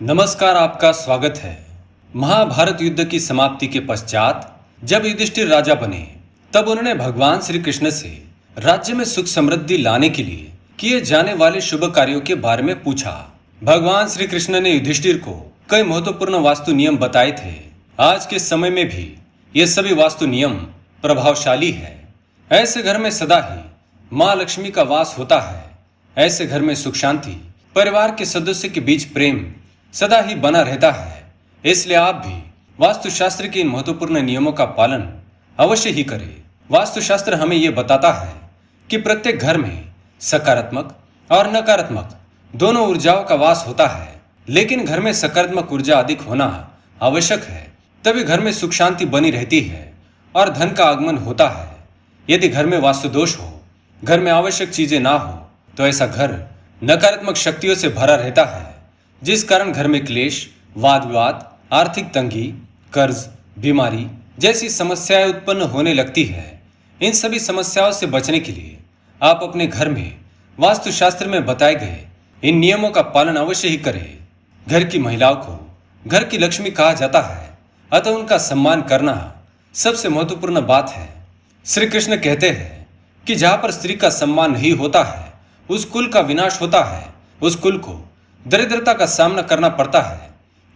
नमस्कार, आपका स्वागत है। महाभारत युद्ध की समाप्ति के पश्चात जब युधिष्ठिर राजा बने तब उन्होंने भगवान श्री कृष्ण से राज्य में सुख समृद्धि लाने के लिए किए जाने वाले शुभ कार्यों के बारे में पूछा। भगवान श्री कृष्ण ने युधिष्ठिर को कई महत्वपूर्ण वास्तु नियम बताए थे। आज के समय में भी ये सभी वास्तु नियम प्रभावशाली है। ऐसे घर में सदा ही माँ लक्ष्मी का वास होता है। ऐसे घर में सुख शांति, परिवार के सदस्य के बीच प्रेम सदा ही बना रहता है। इसलिए आप भी वास्तुशास्त्र के इन महत्वपूर्ण नियमों का पालन अवश्य ही करें। वास्तुशास्त्र हमें यह बताता है कि प्रत्येक घर में सकारात्मक और नकारात्मक दोनों ऊर्जाओं का वास होता है, लेकिन घर में सकारात्मक ऊर्जा अधिक होना आवश्यक है, तभी घर में सुख शांति बनी रहती है और धन का आगमन होता है। यदि घर में वास्तु दोष हो, घर में आवश्यक चीजें ना हो, तो ऐसा घर नकारात्मक शक्तियों से भरा रहता है, जिस कारण घर में क्लेश, वाद विवाद, आर्थिक तंगी, कर्ज, बीमारी जैसी समस्याएं उत्पन्न होने लगती है। इन सभी समस्याओं से बचने के लिए आप अपने घर में वास्तुशास्त्र में बताए गए इन नियमों का पालन अवश्य ही करें। घर की महिलाओं को घर की लक्ष्मी कहा जाता है, अतः उनका सम्मान करना सबसे महत्वपूर्ण बात है। श्री कृष्ण कहते हैं कि जहां पर स्त्री का सम्मान नहीं होता है, उस कुल का विनाश होता है। उस कुल को दरिद्रता का सामना करना पड़ता है,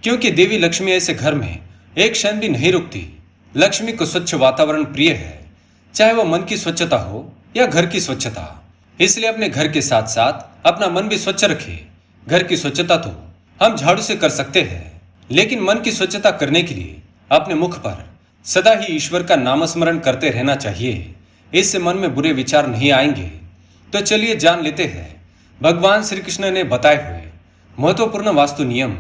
क्योंकि देवी लक्ष्मी ऐसे घर में एक क्षण भी नहीं रुकती। लक्ष्मी को स्वच्छ वातावरण प्रिय है, चाहे वह मन की स्वच्छता हो या घर की स्वच्छता। इसलिए अपने घर के साथ साथ अपना मन भी स्वच्छ रखें। घर की स्वच्छता तो हम झाड़ू से कर सकते हैं, लेकिन मन की स्वच्छता करने के लिए अपने मुख पर सदा ही ईश्वर का नामस्मरण करते रहना चाहिए। इससे मन में बुरे विचार नहीं आएंगे। तो चलिए जान लेते हैं भगवान श्री कृष्ण ने बताए हुए महत्वपूर्ण वास्तु नियम।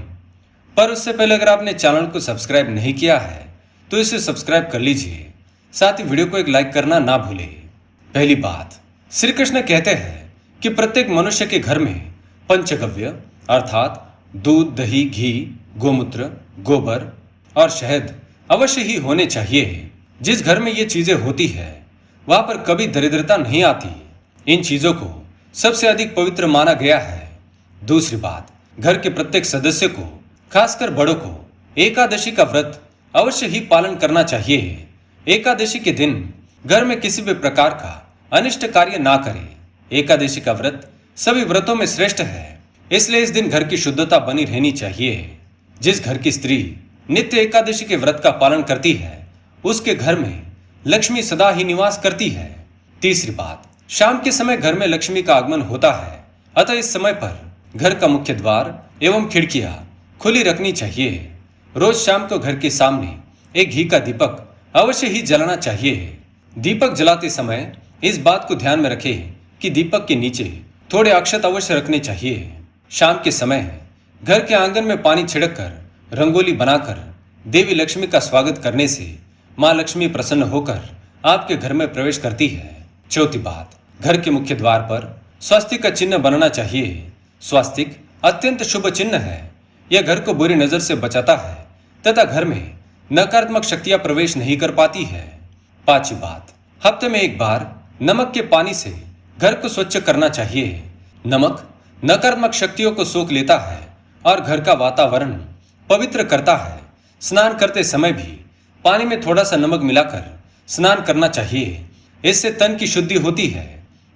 पर उससे पहले अगर आपने चैनल को सब्सक्राइब नहीं किया है तो इसे सब्सक्राइब कर लीजिए, साथ ही वीडियो को एक लाइक करना ना भूलें। पहली बात, श्री कृष्ण कहते हैं कि प्रत्येक मनुष्य के घर में पंचगव्य अर्थात दूध, दही, घी, गोमूत्र, गोबर और शहद अवश्य ही होने चाहिए। जिस घर में ये चीजें होती है वहां पर कभी दरिद्रता नहीं आती। इन चीजों को सबसे अधिक पवित्र माना गया है। दूसरी बात, घर के प्रत्येक सदस्य को, खासकर बड़ों को एकादशी का व्रत अवश्य ही पालन करना चाहिए। एकादशी के दिन घर में किसी भी प्रकार का अनिष्ट कार्य ना करें। एकादशी का व्रत सभी व्रतों में श्रेष्ठ है, इसलिए इस दिन घर की शुद्धता बनी रहनी चाहिए। जिस घर की स्त्री नित्य एकादशी के व्रत का पालन करती है, उसके घर में लक्ष्मी सदा ही निवास करती है। तीसरी बात, शाम के समय घर में लक्ष्मी का आगमन होता है, अतः इस समय पर घर का मुख्य द्वार एवं खिड़कियां खुली रखनी चाहिए। रोज शाम को घर के सामने एक घी का दीपक अवश्य ही जलाना चाहिए। दीपक जलाते समय इस बात को ध्यान में रखें कि दीपक के नीचे थोड़े अक्षत अवश्य रखने चाहिए। शाम के समय घर के आंगन में पानी छिड़क कर रंगोली बनाकर देवी लक्ष्मी का स्वागत करने से माँ लक्ष्मी प्रसन्न होकर आपके घर में प्रवेश करती है। चौथी बात, घर के मुख्य द्वार पर स्वास्तिक का चिन्ह बनना चाहिए। स्वास्तिक अत्यंत शुभ चिन्ह है। यह घर को बुरी नजर से बचाता है तथा घर में नकारात्मक शक्तियां प्रवेश नहीं कर पाती है। पांचवी बात, हफ्ते में एक बार नमक के पानी से घर को स्वच्छ करना चाहिए। नमक नकारात्मक शक्तियों को सोख लेता है और घर का वातावरण पवित्र करता है। स्नान करते समय भी पानी में थोड़ा सा नमक मिलाकर स्नान करना चाहिए, इससे तन की शुद्धि होती है।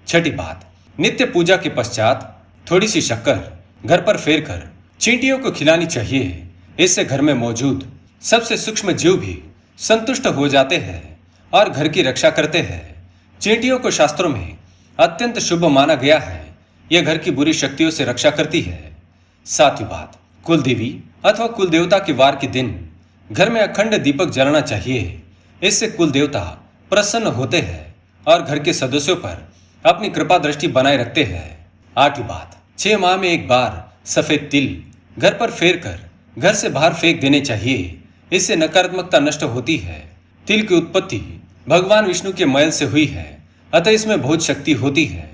छठी बात, नित्य पूजा के पश्चात थोड़ी सी शक्कर घर पर फेर कर चींटियों को खिलानी चाहिए। इससे घर में मौजूद सबसे सूक्ष्म जीव भी संतुष्ट हो जाते हैं और घर की रक्षा करते हैं। चींटियों को शास्त्रों में अत्यंत शुभ माना गया है। यह घर की बुरी शक्तियों से रक्षा करती है। सातवीं बात, कुलदेवी अथवा कुलदेवता के वार के दिन घर में अखंड दीपक जलाना चाहिए। इससे कुलदेवता प्रसन्न होते हैं और घर के सदस्यों पर अपनी कृपा दृष्टि बनाए रखते हैं। आठवीं बात, 6 माह में एक बार सफेद तिल घर पर फेर कर घर से बाहर फेंक देने चाहिए। इससे नकारात्मकता नष्ट होती है। तिल की उत्पत्ति भगवान विष्णु के मैल से हुई है, अतः इसमें बहुत शक्ति होती है।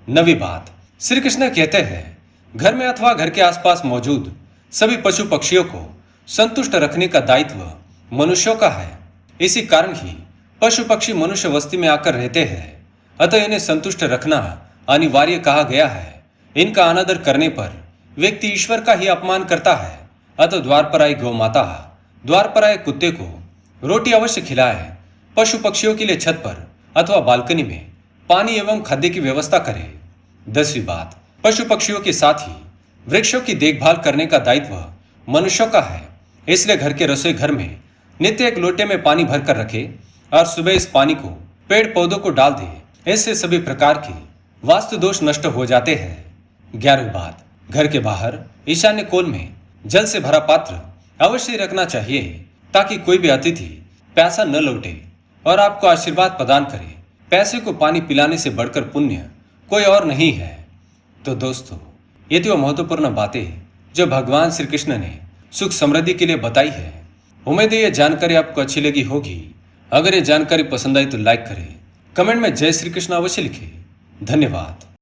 नवीं बात, श्री कृष्ण कहते हैं घर में अथवा घर के आसपास मौजूद सभी पशु पक्षियों को संतुष्ट रखने का दायित्व मनुष्यों का है। इसी कारण ही पशु पक्षी मनुष्य बस्ती में आकर रहते हैं, अतः इन्हें संतुष्ट रखना अनिवार्य कहा गया है। इनका अनादर करने पर व्यक्ति ईश्वर का ही अपमान करता है अतः द्वार पर आई गौ माता द्वार पर आए कुत्ते को रोटी अवश्य खिलाए, पशु पक्षियों के लिए छत पर अथवा बालकनी में पानी एवं खाद्य की व्यवस्था करे। 10वीं बात, पशु पक्षियों के साथ ही वृक्षों की देखभाल करने का दायित्व मनुष्यों का है, इसलिए घर के रसोई घर में नित्य एक लोटे में पानी भरकर रखे और सुबह इस पानी को पेड़ पौधों को डाल दे। इससे सभी प्रकार के वास्तु दोष नष्ट हो जाते हैं। 11वीं बात, घर के बाहर ईशान्य कोण में जल से भरा पात्र अवश्य रखना चाहिए ताकि कोई भी अतिथि प्यासा न लौटे और आपको आशीर्वाद प्रदान करे। पैसे को पानी पिलाने से बढ़कर पुण्य कोई और नहीं है। तो दोस्तों, ये थी वो महत्वपूर्ण बातें जो भगवान श्री कृष्ण ने सुख समृद्धि के लिए बताई है। उम्मीद है ये जानकारी आपको अच्छी लगी होगी। अगर ये जानकारी पसंद आई तो लाइक करें, कमेंट में जय श्री कृष्ण अवश्य लिखें। धन्यवाद।